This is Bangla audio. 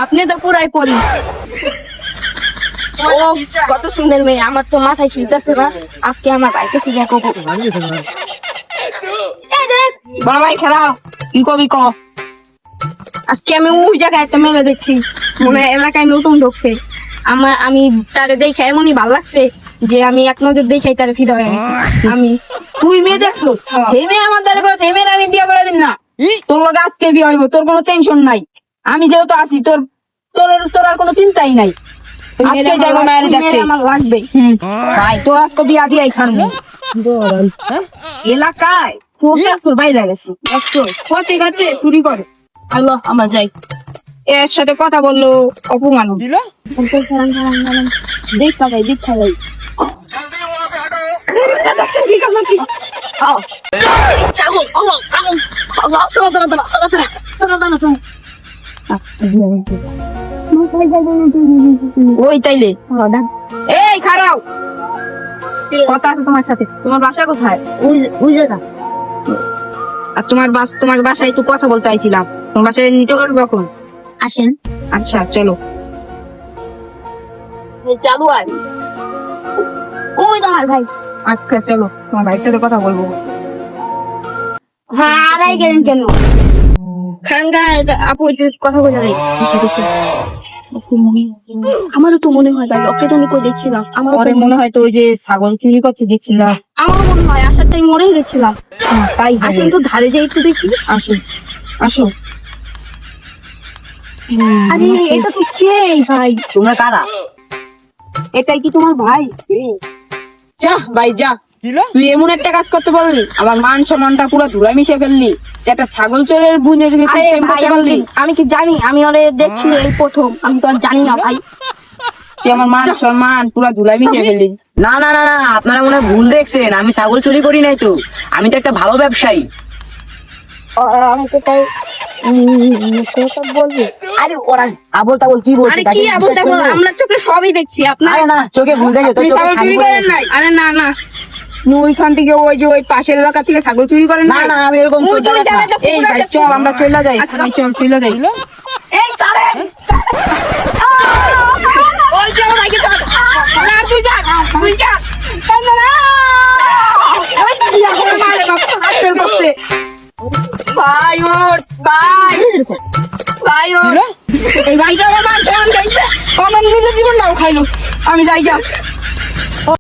আপনি তো পুরাই পরি। কত সুন্দর মেয়ে, আমার তো মাথায় খিলতেছে না। আজকে আমার বাইকে শিখে কবো। বড় ভাই খেলাও, কি কবি ক। আজকে আমি ওই জায়গায় একটা মেয়ে দেখছি, মনে হয় এলাকায় নতুন ঢুকছে। আমি তারে দেখে এমনই ভালো লাগছে যে আমি এক নজর দেখে তারে ফিদা হয়ে গেছি। আমি তুই মেয়ে দেখছোস, এই মেয়ে আমার দ্বারা করেছে, এই মেয়ের আমি বিয়ে করে দিব না। তোর লোক আজকে বিয়ে হইব, তোর কোনো টেনশন নাই। আমি যেহেতু আছি, তোর তোর তোর আর কোনো চিন্তাই নাই। আজকে যাবো মায়ের দেখতে, আমার লাগবে। ভাই তোর আজকে বিয়া দিয়াই খানবো এলাকায়। পোশাক তোর বাইরে গেছি, পথে ঘাটে চুরি করে। আল্লাহ, আমরা যাই। এর সাথে কথা বললো অপমান। দেখা ভাই, দেখা ভাই। ওই তাইলে এই খারাও কথা আছে তোমার সাথে। তোমার বাসা কোথায়? বুঝে না। আর তোমার বাসায় একটু কথা বলতে আইছিলাম। তোমার বাসায় নিতে পারবো এখন? আসেন। আচ্ছা চলো। চালু আয়। ওই তোমার ভাই। আচ্ছা চলো, তোমার ভাইয়ের সাথে কথা বলবো। হ্যাঁ, আড়াই গেলেন কেন? খানগা আপু একটু কথা বলে দেয়। আমারও তো মনে হয় ভাই, ওকে তো আমি কই দেখছিলাম। আমার মনে হয় তো ওই যে ছাগল চুরি করতে দেখছিলাম। আমার মনে হয় আসার টাইম মরেই দেখছিলাম। তাই আসেন তো ধারে যাই একটু দেখি। আসুন আসুন। আরে এটা তো সেই ভাই। তোমরা কারা? এটাই কি তোমার ভাই? যা ভাই যা, তুই এমন একটা কাজ করতে পারলি, আমার মান সম্মানটা পুরো ধুলাই মিশে ফেললি। একটা ছাগল চোরের বুনের পারলি। আমি কি জানি? আমি ওরে দেখছি এই প্রথম, আমি তো আর জানি না ভাই। তুই আমার মান সম্মান পুরো ধুলাই মিশে ফেললি। না না না না, আপনারা মনে হয় ভুল দেখছেন। আমি ছাগল চুরি করি নাই তো, আমি তো একটা ভালো ব্যবসায়ী। আমাকে তাই বলবি? আরে ওরা আবল তাবল কি বলছে? আরে কি আবল তাবল? আমরা চোখে সবই দেখছি। আপনার আরে না, চোখে ভুল দেখে তো। আপনি ছাগল চুরি করেন নাই? আরে না না, ওইখান থেকে ওই যে ওই পাশের এলাকা থেকে ছাগল চুরি করেন না নাই? না, আমি এরকম ওই যে ওই জায়গাটা এই ভাই চল আমরা চলে যাই। আচ্ছা। আমি চল চলে যাই। এই সালে ওই যে আমার ভাইকে ধর। না তুই যা, তুই যা। না ওই তুই যা, করে মারে বাপ, আটকে করছে। ভাই ওর ভাই, ভাই ওর এই ভাইটা আমার মান সম্মান গাইছে, আমার নিজের জীবনটাও খাইলো। আমি যাই গা।